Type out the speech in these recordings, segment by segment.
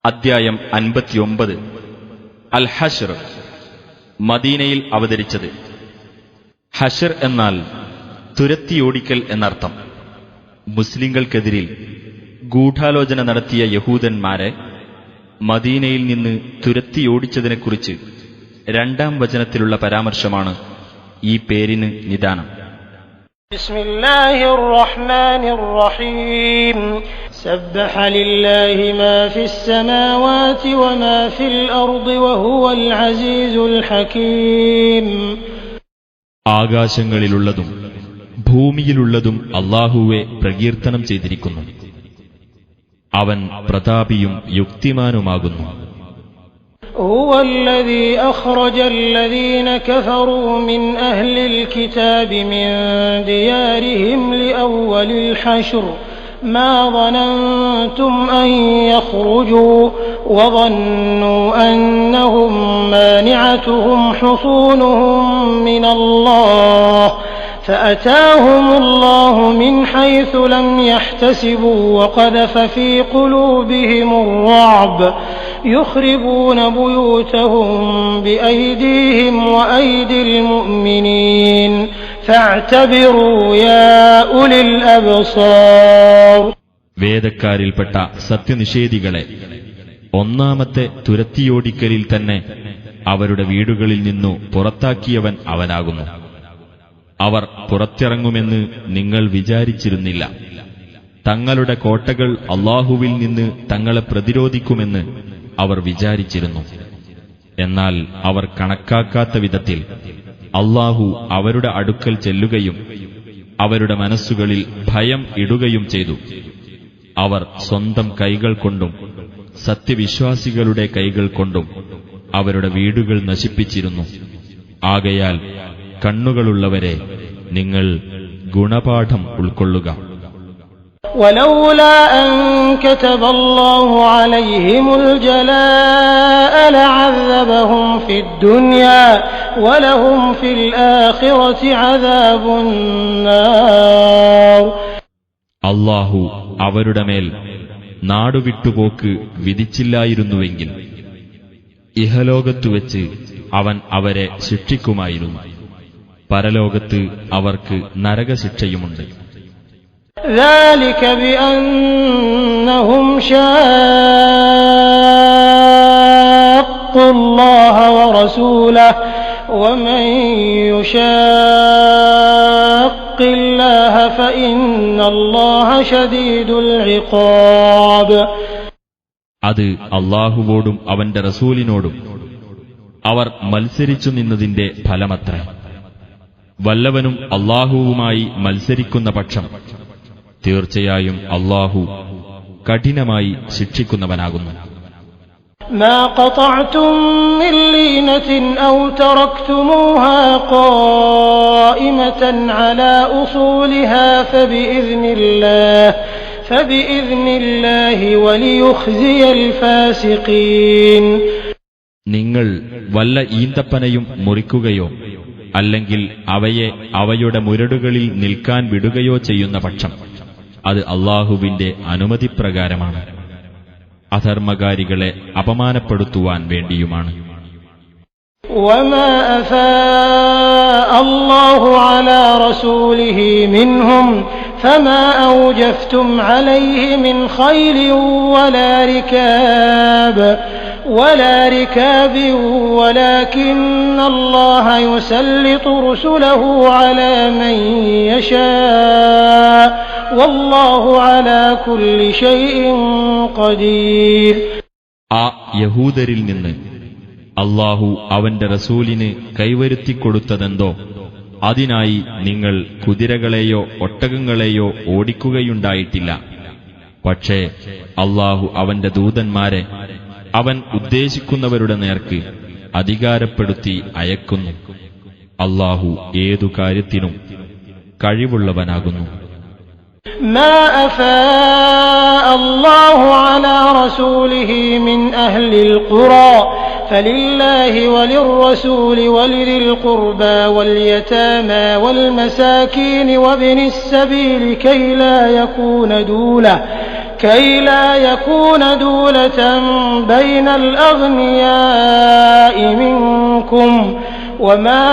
അദ്ധ്യായം 59 അൽ ഹശ്ർ. മദീനയിൽ അവതരിച്ചത്. ഹശ്ർ എന്നാൽ തുരത്തിയോടിക്കൽ എന്നർത്ഥം. മുസ്ലിങ്ങൾക്കെതിരിൽ ഗൂഢാലോചന നടത്തിയ യഹൂദന്മാരെ മദീനയിൽ നിന്ന് തുരത്തിയോടിച്ചതിനെക്കുറിച്ച് 2-ാം വചനത്തിലുള്ള പരാമർശമാണ് ഈ പേരിന് നിദാനം. ബിസ്മില്ലാഹിർ റഹ്മാനിർ റഹീം. സബ്ബഹ ലില്ലാഹി മാ ഫിസ് സമാവാതി വമാ ഫിൽ അർദി വഹുവൽ അസീസുൽ ഹകീം. ആകാശങ്ങളിലുള്ളതും ഭൂമിയിലുള്ളതും അല്ലാഹുവെ പ്രകീർത്തനം ചെയ്തിരിക്കുന്നു. അവൻ പ്രതാപിയും യുക്തിമാനുമാകുന്നു. هو الذي أخرج الذين كفروا من أهل الكتاب من ديارهم لأول الحشر ما ظننتم أن يخرجوا وظنوا أنهم مانعتهم حصونهم من الله فأتاهم الله من حيث لم يحتسبوا وقذف في قلوبهم الرعب يخربون بيوتهم بأيديهم وأيدي المؤمنين فاعتبروا يا أولي الأبصار. വേദക്കാരിൽപ്പെട്ട സത്യനിഷേധികളെ ഒന്നാമത്തെ തുരത്തിയോടിക്കലിൽ തന്നെ അവരുടെ വീടുകളിൽ നിന്നു പുറത്താക്കിയവൻ അവനാകുന്നു. അവർ പുറത്തിറങ്ങുമെന്ന് നിങ്ങൾ വിചാരിച്ചിരുന്നില്ല. തങ്ങളുടെ കോട്ടകൾ അല്ലാഹുവിൽ നിന്ന് തങ്ങളെ പ്രതിരോധിക്കുമെന്ന് അവർ വിചാരിച്ചിരുന്നു. എന്നാൽ അവർ കണക്കാക്കാത്ത വിധത്തിൽ അല്ലാഹു അവരുടെ അടുക്കൽ ചെല്ലുകയും അവരുടെ മനസ്സുകളിൽ ഭയം ഇടുകയും ചെയ്തു. അവർ സ്വന്തം കൈകൾ കൊണ്ടും സത്യവിശ്വാസികളുടെ കൈകൾ കൊണ്ടും അവരുടെ വീടുകൾ നശിപ്പിച്ചിരുന്നു. ആകയാൽ കണ്ണുകളുള്ളവരെ നിങ്ങൾ ഗുണപാഠം ഉൾക്കൊള്ളുക. ولولا أن كتب الله عليهم الجلاء لعذبهم في الدنيا ولهم في الآخرة عذاب النار. അല്ലാഹു അവരുടെ മേൽ നാടുവിട്ടുപോക്ക് വിധിച്ചില്ലായിരുന്നുവെങ്കിൽ ഇഹലോകത്തുവെച്ച് അവൻ അവരെ ശിക്ഷിക്കുമായിരുന്നു. പരലോകത്ത് അവർക്ക് നരകശിക്ഷയുമുണ്ട്. ذلك بأنهم شاقوا الله ورسوله ومن يشاق الله فإن الله شديد العقاب. അത് അല്ലാഹുവോടും അവന്റെ റസൂലിനോടും അവർ മത്സരിച്ചു നിന്നതിന്റെ ഫലമത്രേ. വല്ലവനും അല്ലാഹുവുമായി മത്സരിക്കുന്ന പക്ഷം തീർച്ചയായും അല്ലാഹു കഠിനമായി ശിക്ഷിക്കുന്നവനാകുന്നു. ما قطعتم من لينة أو تركتموها قائمة على أصولها فبإذن الله وليخزي الفاسقين. നിങ്ങൾ വല്ല ഈന്തപ്പനയും മുറിക്കുകയോ അല്ലെങ്കിൽ അവയെ അവയുടെ മുരടുകളിൽ നിൽക്കാൻ വിടുകയോ ചെയ്യുന്ന പക്ഷം അത് അല്ലാഹുവിന്റെ അനുമതിപ്രകാരമാണ്. അധർമ്മകാരികളെ അപമാനപ്പെടുത്തുവാൻ വേണ്ടിയുമാണ്. وما أفاء الله على رسوله منهم فما أوجفتم عليه من خيل ولا ركاب ولكن الله يسلط رسله على من يشاء والله على كل شيء قدير. ആ യഹൂദരിൽ നിന്ന് അല്ലാഹു അവന്റെ റസൂലിന് കൈവരുത്തിക്കൊടുത്തതെന്തോ അതിനായി നിങ്ങൾ കുതിരകളെയോ ഒട്ടകങ്ങളെയോ ഓടിക്കുകയുണ്ടായിട്ടില്ല. പക്ഷേ അല്ലാഹു അവന്റെ ദൂതന്മാരെ അവൻ ഉദ്ദേശിക്കുന്നവരുടെ നേർക്ക് അധികാരപ്പെടുത്തി അയക്കുന്നു. അല്ലാഹു ഏതു കാര്യത്തിനും കഴിവുള്ളവനാകുന്നു. ما أفاء الله على رسوله من أهل القرى فلله وللرسول ولذي القربى واليتامى والمساكين وابن السبيل كي لا يكون دولة كي لا يكون دولة بين الأغنياء منكم وما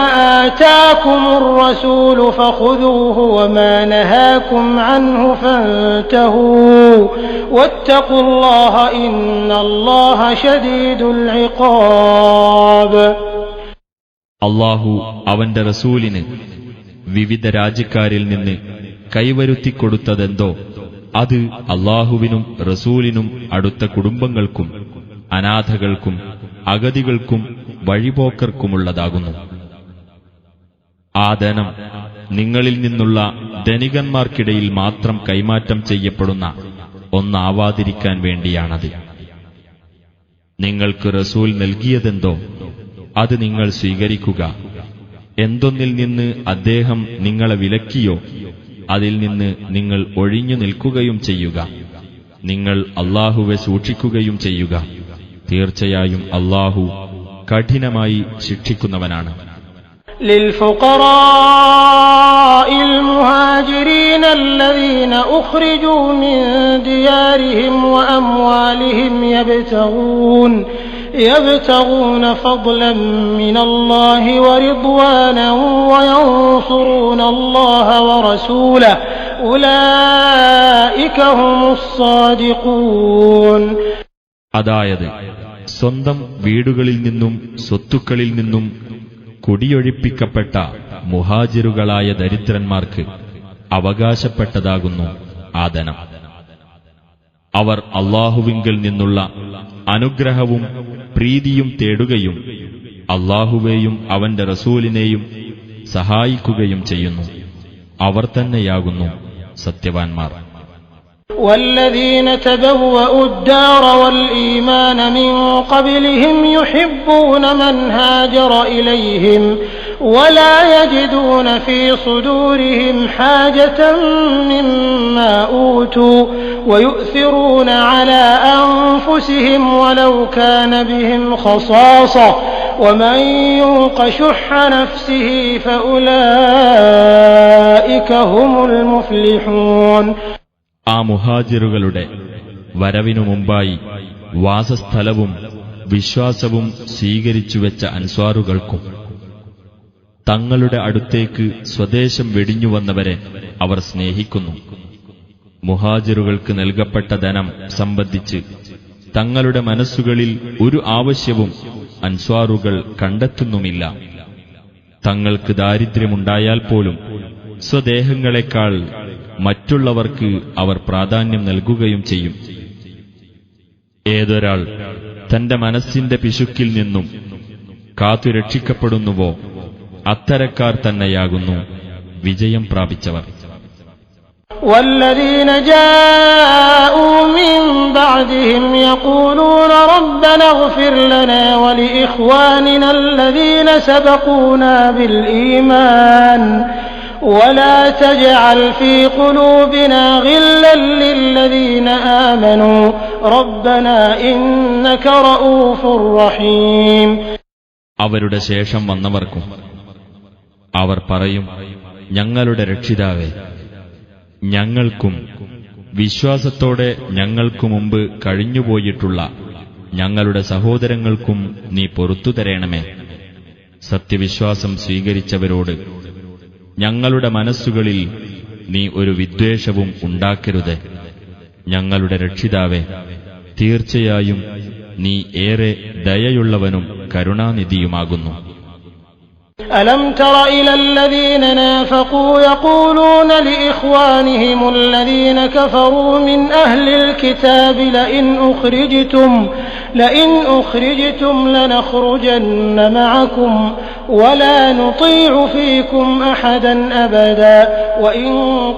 آتاكم الرسول فخذوه وما نهاكم عنه فانتهوا واتقوا الله إن الله شديد العقاب. അല്ലാഹു അവന്റെ റസൂലിന് വിവിധ രാജ്യക്കാരിൽ നിന്ന് കൈവരുത്തിക്കൊടുത്തതെന്തോ അത് അല്ലാഹുവിനും റസൂലിനും അടുത്ത കുടുംബങ്ങൾക്കും അനാഥകൾക്കും അഗതികൾക്കും വഴിപോക്കർക്കുമുള്ളതാകുന്നു. ആ ധനം നിങ്ങളിൽ നിന്നുള്ള ധനികന്മാർക്കിടയിൽ മാത്രം കൈമാറ്റം ചെയ്യപ്പെടുന്ന ഒന്നാവാതിരിക്കാൻ വേണ്ടിയാണത്. നിങ്ങൾക്ക് റസൂൽ നൽകിയതെന്തോ അത് നിങ്ങൾ സ്വീകരിക്കുക. എന്തൊന്നിൽ നിന്ന് അദ്ദേഹം നിങ്ങളെ വിലക്കിയോ അതിൽ നിന്ന് നിങ്ങൾ ഒഴിഞ്ഞു നിൽക്കുകയും ചെയ്യുക. നിങ്ങൾ അല്ലാഹുവെ സൂക്ഷിക്കുകയും ചെയ്യുക. തീർച്ചയായും അല്ലാഹു കഠിനമായി ശിക്ഷിക്കുന്നവനാണ്. للفقراء المهاجرين الذين أخرجوا من ديارهم وأموالهم يبتغون فضلا من الله ورضوانا وينصرون الله ورسوله أولئك هم الصادقون. അതായത് സ്വന്തം വീടുകളിൽ നിന്നും സ്വത്തുക്കളിൽ നിന്നും കുടിയൊഴിപ്പിക്കപ്പെട്ട മുഹാജിറുകളായ ദരിദ്രന്മാർക്ക് അവകാശപ്പെട്ടതാകുന്നു ആ ധനം. അവർ അല്ലാഹുവിങ്കൽ നിന്നുള്ള അനുഗ്രഹവും പ്രീതിയും തേടുകയും അല്ലാഹുവേയും അവന്റെ റസൂലിനെയും സഹായിക്കുകയും ചെയ്യുന്നു. അവർ തന്നെയാകുന്നു സത്യവാൻമാർ. والذين تبوأوا الدار والإيمان من قبلهم يحبون من هاجر إليهم ولا يجدون في صدورهم حاجة مما أوتوا ويؤثرون على أنفسهم ولو كان بهم خصاصة ومن يوق شح نفسه فأولئك هم المفلحون. ആ മുഹാജിറുകളുടെ വരവിനു മുമ്പായി വാസസ്ഥലവും വിശ്വാസവും സ്വീകരിച്ചുവെച്ച അൻസ്വാറുകൾക്കും തങ്ങളുടെ അടുത്തേക്ക് സ്വദേശം വെടിഞ്ഞുവന്നവരെ അവർ സ്നേഹിക്കുന്നു. മുഹാജിറുകൾക്ക് നൽകപ്പെട്ട ധനം സംബന്ധിച്ച് തങ്ങളുടെ മനസ്സുകളിൽ ഒരു ആവശ്യവും അൻസ്വാറുകൾ കണ്ടെത്തുന്നുമില്ല. തങ്ങൾക്ക് ദാരിദ്ര്യമുണ്ടായാൽ പോലും സ്വദേഹങ്ങളെക്കാൾ മറ്റുള്ളവർക്ക് അവർ പ്രാധാന്യം നൽകുകയും ചെയ്യും. ഏതൊരാൾ തന്റെ മനസ്സിന്റെ പിശുക്കിൽ നിന്നും കാത്തുരക്ഷിക്കപ്പെടുന്നുവോ അത്തരക്കാർ തന്നെയാകുന്നു വിജയം പ്രാപിച്ചവർ. والذين جاءوا من بعدهم يقولون ربنا اغفر لنا ولإخواننا الذين سبقونا بالإيمان ولا تجعل في قلوبنا غلا للذين آمنوا ربنا إنك رؤوف رحيم. അവരുടെ ശേഷം വന്നവർക്കും അവർ പറയും, ഞങ്ങളുടെ രക്ഷിതാവേ, ഞങ്ങൾക്കും വിശ്വാസത്തോടെ ഞങ്ങൾക്കു മുമ്പ് കഴിഞ്ഞുപോയിട്ടുള്ള ഞങ്ങളുടെ സഹോദരങ്ങൾക്കും നീ പൊറുത്തു തരേണമേ. സത്യവിശ്വാസം സ്വീകരിച്ചവരോട് ഞങ്ങളുടെ മനസ്സുകളിൽ നീ ഒരു വിദ്വേഷവും ഉണ്ടാക്കരുത്. ഞങ്ങളുടെ രക്ഷിതാവേ, തീർച്ചയായും നീ ഏറെ ദയയുള്ളവനും കരുണാനിധിയുമാകുന്നു. ألم تر إلى الذين نافقوا يقولون لإخوانهم الذين كفروا من أهل الكتاب لئن أخرجتم لنخرجن معكم ولا نطيع فيكم أحدا أبدا وإن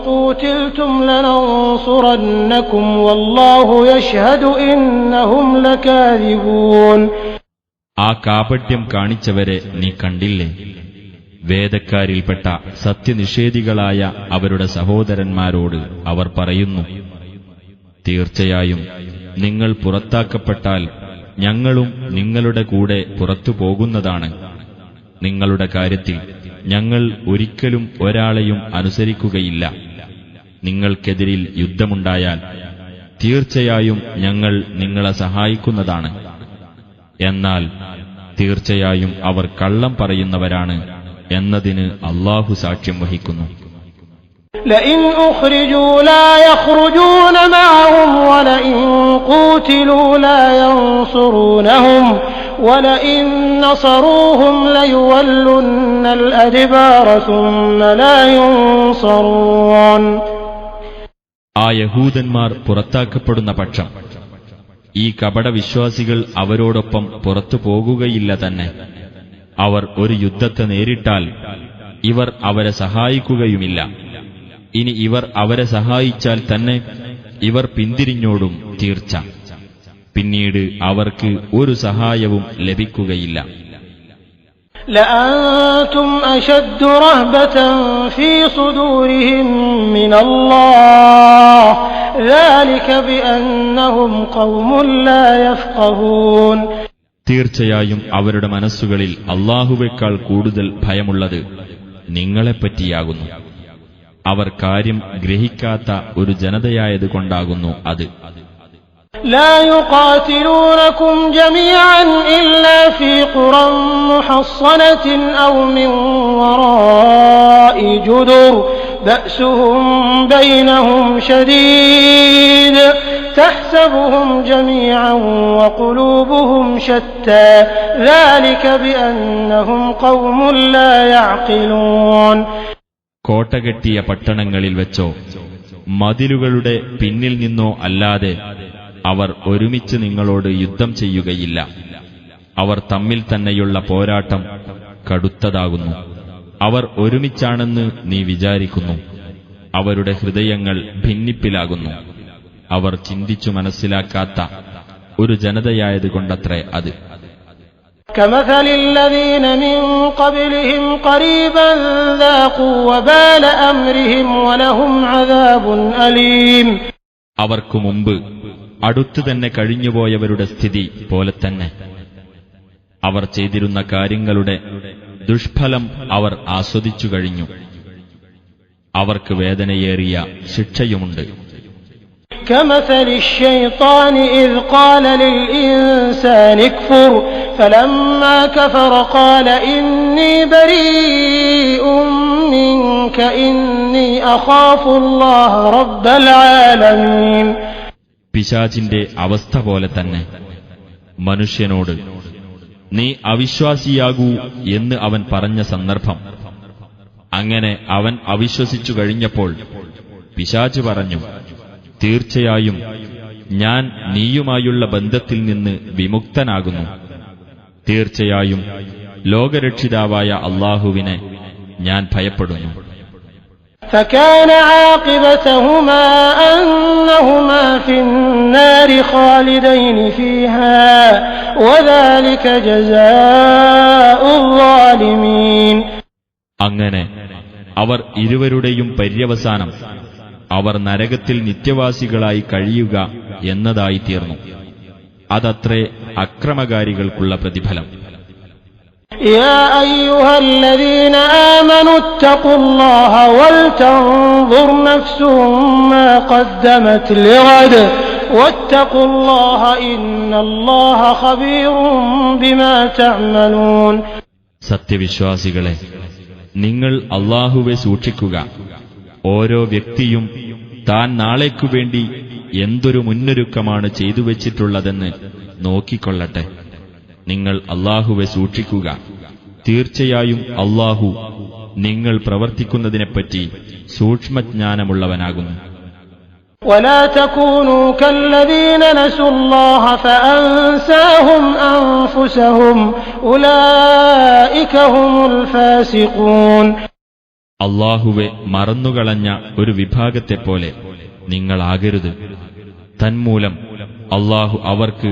قوتلتم لننصرنكم والله يشهد إنهم لكاذبون. ആ കാപട്യം കാണിച്ചവരെ നീ കണ്ടില്ലേ? വേദക്കാരിൽപ്പെട്ട സത്യനിഷേധികളായ അവരുടെ സഹോദരന്മാരോട് അവർ പറയുന്നു, തീർച്ചയായും നിങ്ങൾ പുറത്താക്കപ്പെട്ടാൽ ഞങ്ങളും നിങ്ങളുടെ കൂടെ പുറത്തു പോകുന്നതാണ്. നിങ്ങളുടെ കാര്യത്തിൽ ഞങ്ങൾ ഒരിക്കലും ഒരാളെയും അനുസരിക്കുകയില്ല. നിങ്ങൾക്കെതിരിൽ യുദ്ധമുണ്ടായാൽ തീർച്ചയായും ഞങ്ങൾ നിങ്ങളെ സഹായിക്കുന്നതാണ്. എന്നാൽ തീർച്ചയായും അവർ കള്ളം പറയുന്നവരാണ് എന്നതിന് അല്ലാഹു സാക്ഷ്യം വഹിക്കുന്നു. لئن أخرجوا لا يخرجون معهم ولئن قوتلوا لا ينصرونهم ولئن نصروهم ليولن الأدبار ثم لا ينصرون. ആ യഹൂദന്മാർ പുറത്താക്കപ്പെടുന്ന പക്ഷം ഈ കപടവിശ്വാസികൾ അവരോടൊപ്പം പുറത്തു പോകുകയില്ല തന്നെ. അവർ ഒരു യുദ്ധത്തെ നേരിട്ടാൽ ഇവർ അവരെ സഹായിക്കുകയുമില്ല. ഇനി ഇവർ അവരെ സഹായിച്ചാൽ തന്നെ ഇവർ പിന്തിരിഞ്ഞോടും തീർച്ച. പിന്നീട് അവർക്ക് ഒരു സഹായവും ലഭിക്കുകയില്ല. لأنتم أشد رهبة في صدورهم من الله ذلك بأنهم قوم لا يفقهون. തീർച്ചയായും അവരുടെ മനസ്സുകളിൽ അല്ലാഹുവേക്കാൾ കൂടുതൽ ഭയമുള്ളത് നിങ്ങളെപ്പറ്റിയാകുന്നു. അവർ കാര്യം ഗ്രഹിക്കാത്ത ഒരു ജനതയായതുകൊണ്ടാകുന്നു അത്. لا يقاتلونكم جميعا إلا في قرى محصنة أو من وراء جدر بأسهم بينهم شديد تحسبهم جميعا وقلوبهم شتى ذلك بأنهم قوم لا يعقلون. കോട്ടകെട്ടിയ പട്ടണങ്ങളിൽ വെച്ചോ മതിലുകളുടെ പിന്നിൽ നിന്നോ അല്ലാതെ അവർ ഒരുമിച്ച് നിങ്ങളോട് യുദ്ധം ചെയ്യുകയില്ല. അവർ തമ്മിൽ തന്നെയുള്ള പോരാട്ടം കടുത്തതാകുന്നു. അവർ ഒരുമിച്ചാണെന്ന് നീ വിചാരിക്കുന്നു. അവരുടെ ഹൃദയങ്ങൾ ഭിന്നിപ്പിലാകുന്നു. അവർ ചിന്തിച്ചു മനസ്സിലാക്കാത്ത ഒരു ജനതയായതുകൊണ്ടത്രേ അത്. كمثل الذين من قبلهم قريبا ذاقوا وبال أمرهم ولهم عذاب أليم. അവർക്കു മുമ്പ് അടുത്തു തന്നെ കഴിഞ്ഞുപോയവരുടെ സ്ഥിതി പോലെ തന്നെ അവർ ചെയ്തിരുന്ന കാര്യങ്ങളുടെ ദുഷ്ഫലം അവർ ആസ്വദിച്ചു കഴിഞ്ഞു. അവർക്ക് വേദനയേറിയ ശിക്ഷയുമുണ്ട്. كمثل الشيطان إذ قال للإنسان اكفر فلما كفر قال إني بريء منك إني أخاف الله رب العالمين. പിശാചിന്റെ അവസ്ഥ പോലെ തന്നെ മനുഷ്യനോട് നീ അവിശ്വാസിയാകൂ എന്ന് അവൻ പറഞ്ഞ സന്ദർഭം. അങ്ങനെ അവൻ അവിശ്വസിച്ചു കഴിഞ്ഞപ്പോൾ പിശാച് പറഞ്ഞു, തീർച്ചയായും ഞാൻ നീയുമായുള്ള ബന്ധത്തിൽ നിന്ന് വിമുക്തനാകുന്നു. തീർച്ചയായും ലോകരക്ഷിതാവായ അല്ലാഹുവിനെ ഞാൻ ഭയപ്പെടുന്നു. فكان عاقبتهما أنهما في النار خالدين فيها وذلك جزاء الظالمين. അങ്ങനെ അവർ ഇരുവരുടെയും പര്യവസാനം അവർ നരകത്തിൽ നിത്യവാസികളായി കഴിയുക എന്നതായിത്തീർന്നു. അതത്രേ അക്രമകാരികൾക്കുള്ള പ്രതിഫലം. يا أيها الذين آمنوا اتقوا الله ولتنظر نفس ما قدمت لغد واتقوا الله إن الله خبير بما تعملون. സത്യവിശ്വാസികളെ, നിങ്ങൾ അല്ലാഹുവെ സൂക്ഷിക്കുക. ഓരോ വ്യക്തിയും താൻ നാളേക്കു വേണ്ടി എന്തൊരു മുന്നൊരുക്കമാണ് ചെയ്തുവച്ചിട്ടുള്ളതെന്ന് നോക്കിക്കൊള്ളട്ടെ. നിങ്ങൾ അല്ലാഹുവെ സൂക്ഷിക്കുക. തീർച്ചയായും അല്ലാഹു നിങ്ങൾ പ്രവർത്തിക്കുന്നതിനെപ്പറ്റി സൂക്ഷ്മജ്ഞാനമുള്ളവനാകുന്നു. ولا تكونوا كالذين نسوا الله فأنساهم أنفسهم أولئك هم الفاسقون. അല്ലാഹുവെ മറന്നുകളഞ്ഞ ഒരു വിഭാഗത്തെപ്പോലെ നിങ്ങളാകരുത്. തന്മൂലം അല്ലാഹു അവർക്ക്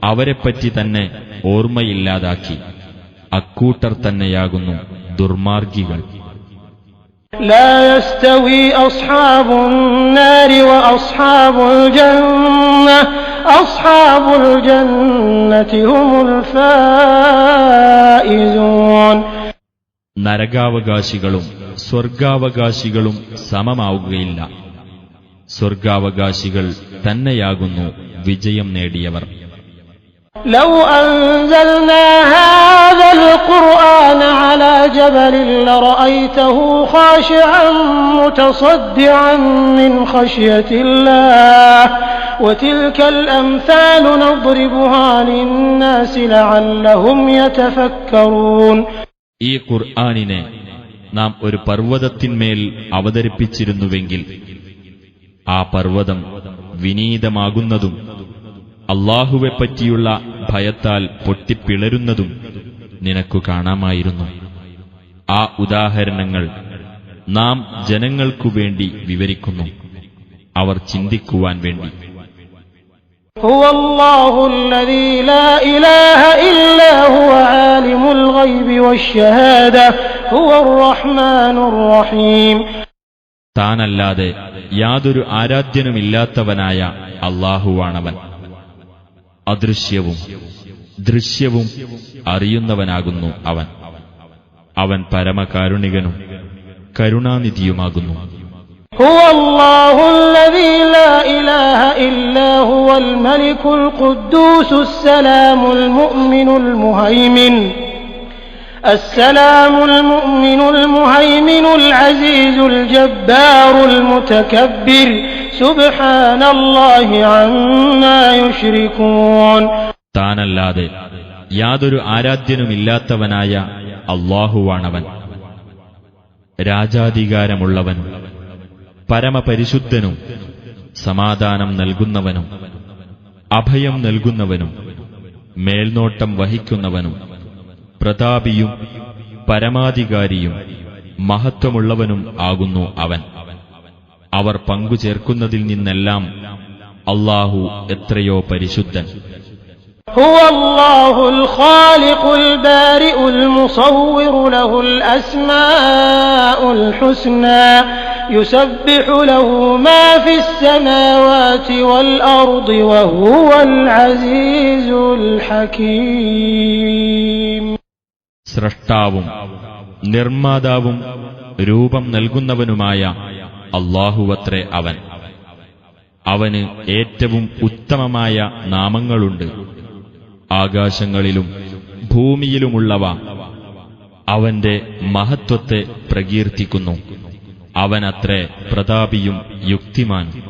അവരെപ്പറ്റി തന്നെ ഓർമ്മയില്ലാതാക്കി. അക്കൂട്ടർ തന്നെയാകുന്നു ദുർമാർഗികൾ. لا يستوي أصحاب النار وأصحاب الجنة أصحاب الجنة هم الفائزون. നരകാവകാശികളും സ്വർഗാവകാശികളും സമമാവുകയില്ല. സ്വർഗാവകാശികൾ തന്നെയാകുന്നു വിജയം നേടിയവർ. لو أنزلنا هذا القرآن على جبل لرأيته خاشعا متصدعا من خشية الله وتلك الأمثال نضربها للناس لعلهم يتفكرون. ഈ ഖുർആനിനെ നാം ഒരു പർവ്വതത്തിന്മേൽ അവതരിപ്പിച്ചിരുന്നുവെങ്കിൽ ആ പർവ്വതം വിനീതമാകുന്നതും അല്ലാഹുവെപ്പറ്റിയുള്ള ഭയത്താൽ പൊട്ടിപ്പിളരുന്നതും നിനക്കു കാണാമായിരുന്നു. ആ ഉദാഹരണങ്ങൾ നാം ജനങ്ങൾക്കു വേണ്ടി വിവരിക്കുന്നു, അവർ ചിന്തിക്കുവാൻ വേണ്ടി. هو الله الذي لا إله إلا هو عالم الغيب والشهادة هو الرحمن الرحيم. താനല്ലാതെ യാതൊരു ആരാധ്യനുമില്ലാത്തവനായ അല്ലാഹുവാണവൻ. അദൃശ്യവും ദൃശ്യവും അറിയുന്നവനാകുന്നു അവൻ. അവൻ പരമകാരുണികനും കരുണാനിധിയുമാകുന്നു. هو الله الذي لا إله إلا هو الملك القدوس السلام المؤمن المهيمن العزيز الجبار المتكبر سبحان الله عما يشركون. താനല്ലാതെ യാതൊരു ആരാധ്യനുമില്ലാത്തവനായ അല്ലാഹുവാണവൻ. രാജാധികാരമുള്ളവനും പരമപരിശുദ്ധനും സമാധാനം നൽകുന്നവനും അഭയം നൽകുന്നവനും മേൽനോട്ടം വഹിക്കുന്നവനും പ്രതാപിയും പരമാധികാരിയും മഹത്വമുള്ളവനും ആകുന്നു അവൻ. അവർ പങ്കുചേർക്കുന്നതിൽ നിന്നെല്ലാം അല്ലാഹു എത്രയോ പരിശുദ്ധൻ. هو الله الخالق البارئ المصور له الأسماء الحسنى يسبح له ما في السماوات والأرض وهو العزيز الحكيم. സ്രഷ്ടാവും നിർമ്മാതാവും രൂപം നൽകുന്നവനുമായ അല്ലാഹുവത്രേ അവൻ. അവന് ഏറ്റവും ഉത്തമമായ നാമങ്ങളുണ്ട്. ആകാശങ്ങളിലും ഭൂമിയിലുമുള്ളവ അവന്റെ മഹത്വത്തെ പ്രകീർത്തിക്കുന്നു. അവനത്രേ പ്രതാപിയും യുക്തിമാനും.